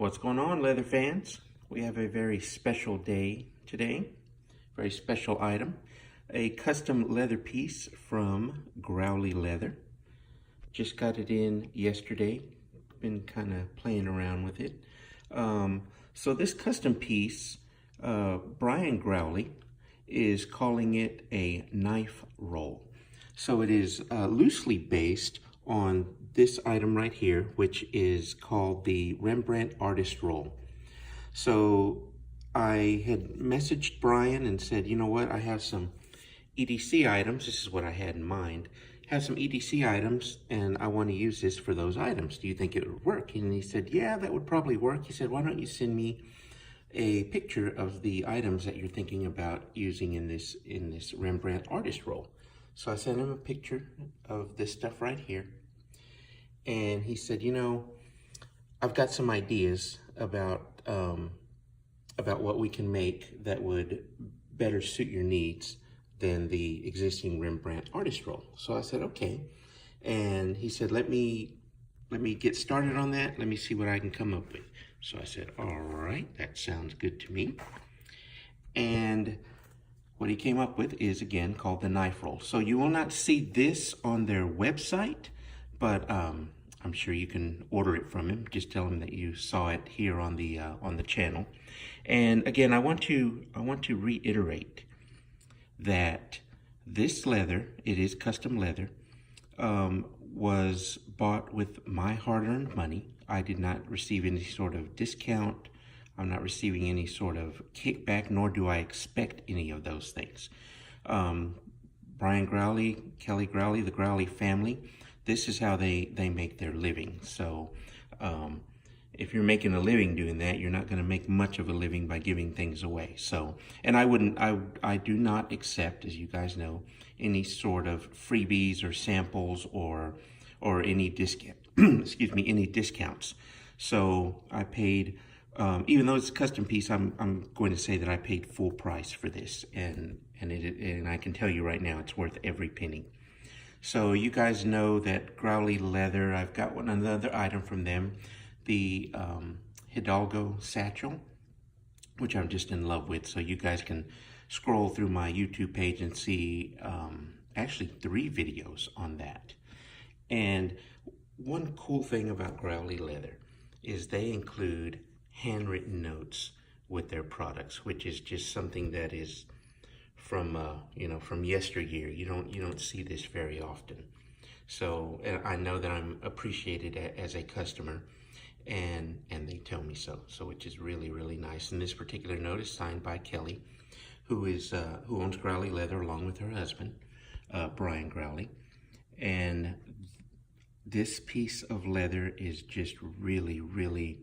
What's going on, leather fans? We have a very special day today, very special item, a custom leather piece from Growley Leather. Just got it in yesterday, been kind of playing around with it. So this custom piece, Brian Growley is calling it a knife roll. So it is loosely based on this item right here, which is called the Rembrandt Artist Roll. So I had messaged Brian and said, you know what, I have some EDC items. This is what I had in mind. Have some EDC items and I want to use this for those items. Do you think it would work? And he said, yeah, that would probably work. He said, why don't you send me a picture of the items that you're thinking about using in this Rembrandt Artist Roll. So I sent him a picture of this stuff right here. And he said, you know, I've got some ideas about what we can make that would better suit your needs than the existing Rembrandt Artist Roll. So I said, okay. And he said, let me get started on that. Let me see what I can come up with. So I said, all right, that sounds good to me. And what he came up with is, again, called the knife roll. So you will not see this on their website, but I'm sure you can order it from him. Just tell him that you saw it here on the channel. And again, I want to reiterate that this leather, it is custom leather, was bought with my hard-earned money. I did not receive any sort of discount. I'm not receiving any sort of kickback, nor do I expect any of those things. Brian Growley, Kelly Growley, the Growley family, this is how they make their living. So if you're making a living doing that, you're not going to make much of a living by giving things away. So, and I do not accept, as you guys know, any sort of freebies or samples or any discount, excuse me, any discounts. So I paid, even though it's a custom piece, I'm going to say that I paid full price for this, and I can tell you right now, it's worth every penny. So you guys know that Growley Leather, I've got another item from them, the Hidalgo satchel, which I'm just in love with. So you guys can scroll through my YouTube page and see actually 3 videos on that. And one cool thing about Growley Leather is they include handwritten notes with their products, which is just something that is from from yesteryear. You don't see this very often. So I know that I'm appreciated as a customer, and they tell me so. So which is really, really nice. And this particular note is signed by Kelly, who owns Growley Leather along with her husband, Brian Growley. And this piece of leather is just really, really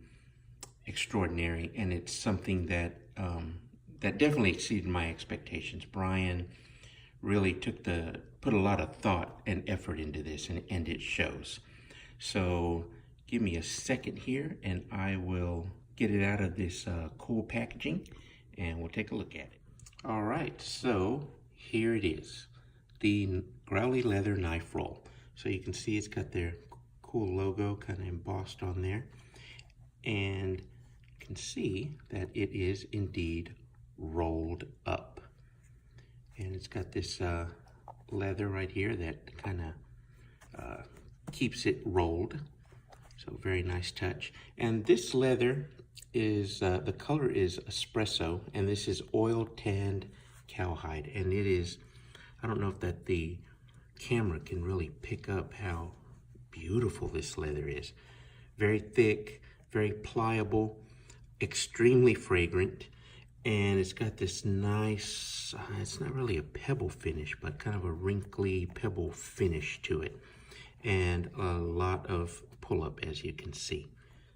extraordinary, and it's something that that definitely exceeded my expectations. Brian really put a lot of thought and effort into this, and it shows. So give me a second here, and I will get it out of this cool packaging, and we'll take a look at it. All right, so here it is, the Growley Leather knife roll. So you can see it's got their cool logo kind of embossed on there, and you can see that it is indeed rolled up. And it's got this leather right here that kind of keeps it rolled. So very nice touch. And this leather is, the color is espresso, and this is oil tanned cowhide. And it is, I don't know if the camera can really pick up how beautiful this leather is. Very thick, very pliable, extremely fragrant, and it's got this nice, it's not really a pebble finish, but kind of a wrinkly pebble finish to it, and a lot of pull-up, as you can see.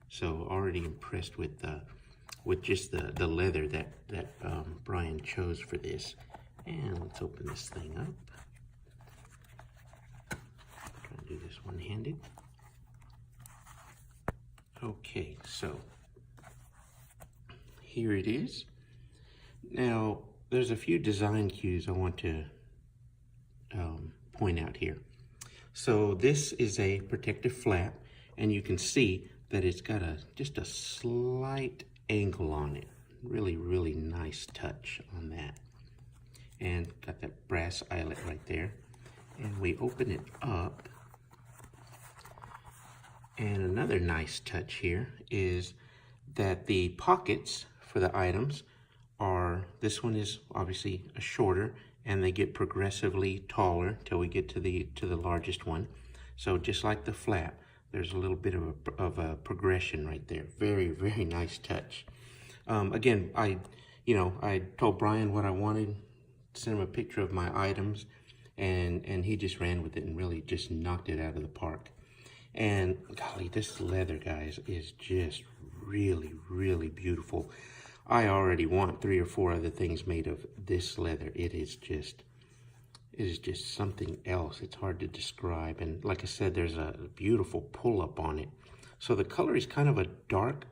So already impressed with just the leather that Brian chose for this. And let's open this thing up. Try to do this one-handed. Okay, so here it is. Now, there's a few design cues I want to point out here. So this is a protective flap, and you can see that it's got just a slight angle on it. Really, really nice touch on that. And got that brass eyelet right there. And we open it up. And another nice touch here is that the pockets for the items are, this one is obviously a shorter, and they get progressively taller till we get to the largest one. So just like the flap, there's a little bit of a progression right there. Very, very nice touch. Again, I told Brian what I wanted, sent him a picture of my items, and he just ran with it and really just knocked it out of the park. And golly, this leather, guys, is just really, really beautiful. I already want 3 or 4 other things made of this leather. It is just something else. It's hard to describe. And like I said, there's a beautiful pull-up on it. So the color is kind of a dark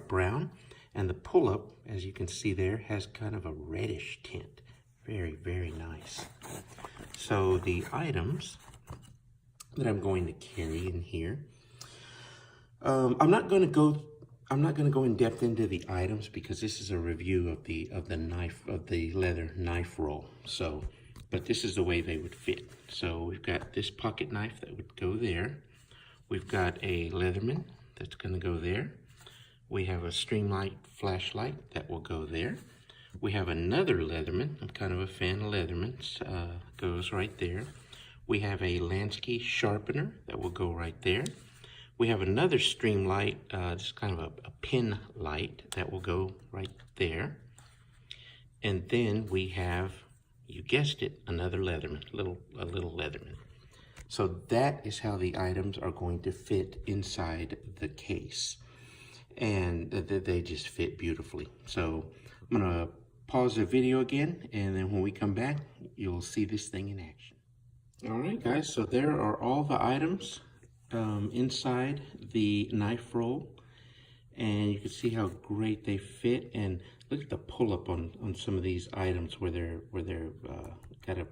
brown, and the pull-up, as you can see there, has kind of a reddish tint. Very, very nice. So the items that I'm going to carry in here, I'm not going to go in depth into the items because this is a review of the leather knife roll. So, but this is the way they would fit. So we've got this pocket knife that would go there. We've got a Leatherman that's going to go there. We have a Streamlight flashlight that will go there. We have another Leatherman. I'm kind of a fan of Leathermans. Goes right there. We have a Lansky sharpener that will go right there. We have another Streamlight, just kind of a pin light that will go right there. And then we have, you guessed it, another Leatherman, a little Leatherman. So that is how the items are going to fit inside the case. And they just fit beautifully. So I'm gonna pause the video again, and then when we come back, you'll see this thing in action. All right, guys, so there are all the items inside the knife roll, and you can see how great they fit. And look at the pull-up on some of these items where they're got a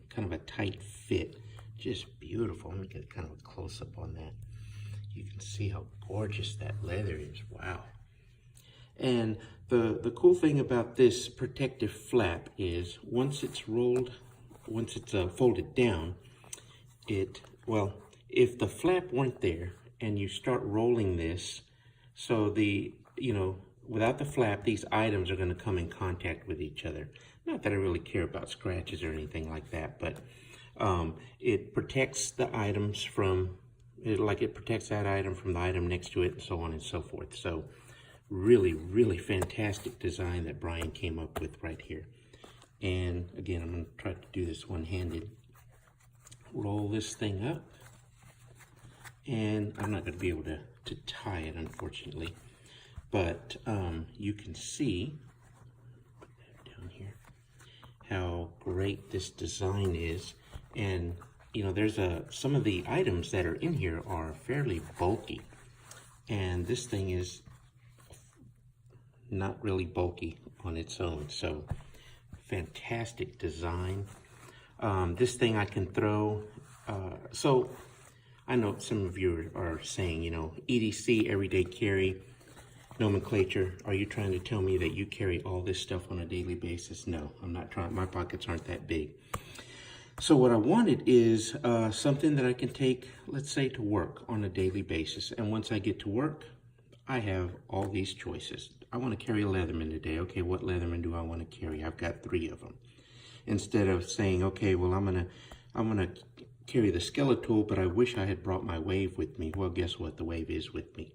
kind of a tight fit. Just beautiful. Let me get kind of a close-up on that. You can see how gorgeous that leather is. Wow. And the cool thing about this protective flap is once it's folded down, if the flap weren't there and you start rolling this, so without the flap, these items are going to come in contact with each other. Not that I really care about scratches or anything like that, but it protects the items from, it protects that item from the item next to it, and so on and so forth. So really, really fantastic design that Brian came up with right here. And again, I'm going to try to do this one-handed. Roll this thing up. And I'm not going to be able to tie it, unfortunately. But you can see, put that down here, how great this design is. And, there's some of the items that are in here are fairly bulky. And this thing is not really bulky on its own. So fantastic design. This thing I can throw. So I know some of you are saying, EDC, everyday carry nomenclature. Are you trying to tell me that you carry all this stuff on a daily basis? No, I'm not trying. My pockets aren't that big. So what I wanted is something that I can take, let's say, to work on a daily basis. And once I get to work, I have all these choices. I want to carry a Leatherman today. Okay, what Leatherman do I want to carry? I've got 3 of them. Instead of saying, okay, well, I'm gonna carry the Skeletal, but I wish I had brought my wave with me. Well, guess what? The wave is with me.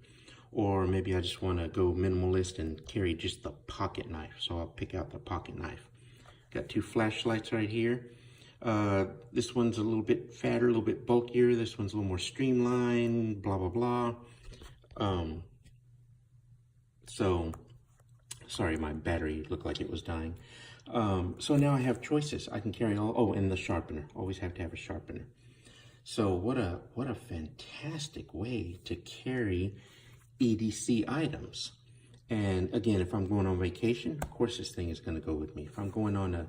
Or maybe I just want to go minimalist and carry just the pocket knife. So I'll pick out the pocket knife. Got 2 flashlights right here. This one's a little bit fatter, a little bit bulkier. This one's a little more streamlined, blah, blah, blah. So, sorry, my battery looked like it was dying. So now I have choices. I can carry all, and the sharpener. Always have to have a sharpener. So what a fantastic way to carry EDC items. And again, if I'm going on vacation, of course this thing is going to go with me. If I'm going on a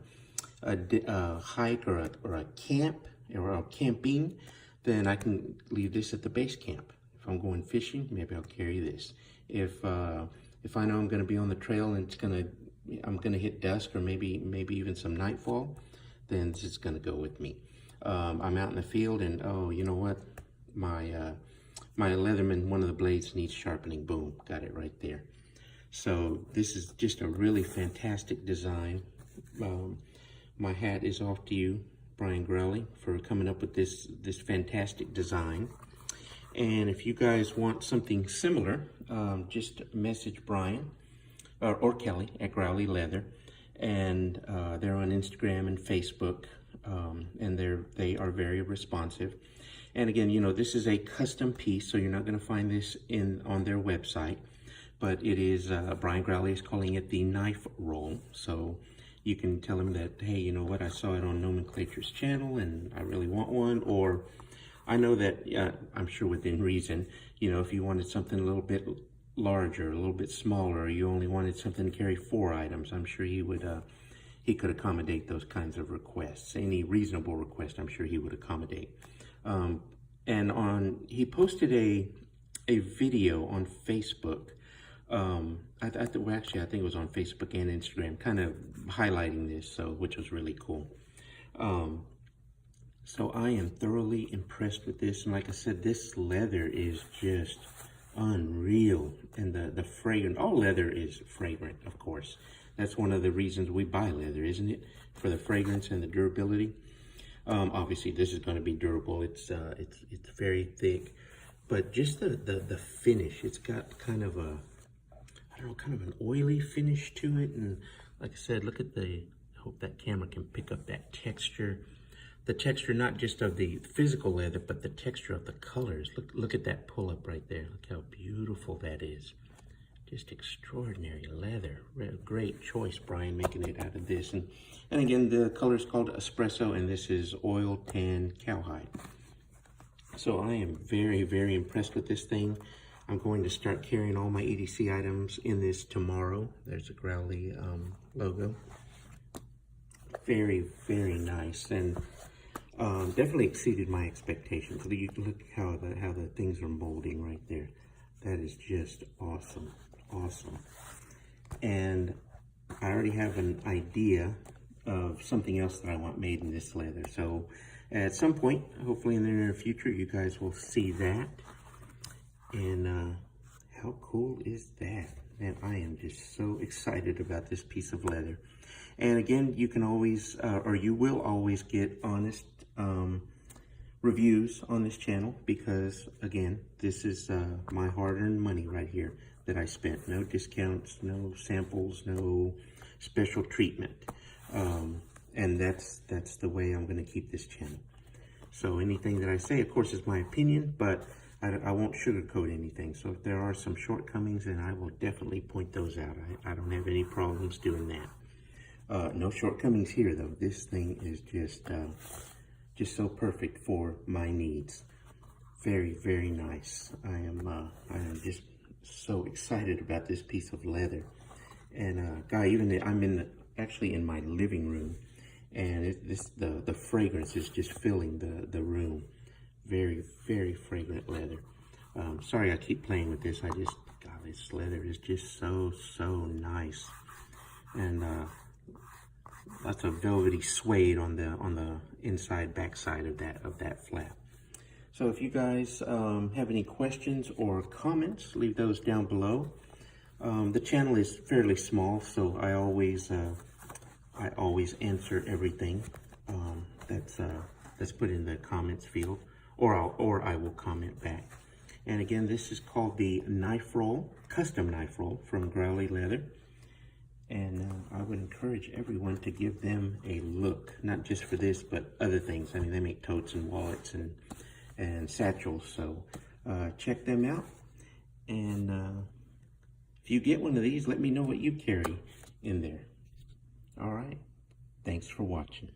hike or a camp or a camping, then I can leave this at the base camp. If I'm going fishing, maybe I'll carry this. If I know I'm going to be on the trail and I'm gonna hit dusk or maybe even some nightfall, then this is gonna go with me. I'm out in the field and oh, you know what? My Leatherman, one of the blades needs sharpening. Boom, got it right there. So this is just a really fantastic design. My hat is off to you, Brian Growley, for coming up with this fantastic design. And if you guys want something similar, just message Brian or Kelly at Growley Leather, and they're on Instagram and Facebook, and they are very responsive. And again, you know, this is a custom piece, so you're not going to find this on their website, but it is, Brian Growley is calling it the knife roll. So you can tell him that, hey, you know what, I saw it on Nomenclature's channel and I really want one. Or I know that, I'm sure within reason, you know, if you wanted something a little bit larger, a little bit smaller, or you only wanted something to carry 4 items, I'm sure he could accommodate those kinds of requests. Any reasonable request, I'm sure he would accommodate. And he posted a video on Facebook. I think it was on Facebook and Instagram, kind of highlighting this, which was really cool. So I am thoroughly impressed with this, and like I said, this leather is just unreal. And the fragrance, all leather is fragrant, of course. That's one of the reasons we buy leather, isn't it? For the fragrance and the durability. Obviously this is going to be durable. It's very thick, but just the finish, it's got kind of a, I don't know, kind of an oily finish to it. And like I said, look at I hope that camera can pick up that texture. The texture, not just of the physical leather, but the texture of the colors. Look at that pull up right there. Look how beautiful that is. Just extraordinary leather. Great choice, Brian, making it out of this. And again, the color is called espresso, and this is oil tan cowhide. So I am very, very impressed with this thing. I'm going to start carrying all my EDC items in this tomorrow. There's a Growley logo. Very, very nice, and definitely exceeded my expectations. Look how the things are molding right there. That is just awesome. Awesome. And I already have an idea of something else that I want made in this leather. So at some point, hopefully in the near future, you guys will see that. And how cool is that? Man, I am just so excited about this piece of leather. And again, you can always, or you will always get honest reviews on this channel, because again, this is my hard-earned money right here that I spent. No discounts, no samples, no special treatment. And that's the way I'm going to keep this channel. So anything that I say, of course, is my opinion, but I won't sugarcoat anything. So if there are some shortcomings, then I will definitely point those out. I don't have any problems doing that. No shortcomings here, though. This thing is just so perfect for my needs. Very, very nice. I am just so excited about this piece of leather. And I'm actually in my living room, and the fragrance is just filling the room. Very, very fragrant leather. Sorry I keep playing with this. God, this leather is just so nice. And lots of velvety suede on the inside, backside of that flap. So if you guys have any questions or comments, leave those down below. The channel is fairly small, so I always answer everything that's put in the comments field, or I will comment back. And again, this is called the knife roll, custom knife roll from Growley Leather. And I would encourage everyone to give them a look, not just for this, but other things. I mean, they make totes and wallets and satchels, so check them out. And if you get one of these, let me know what you carry in there. All right, thanks for watching.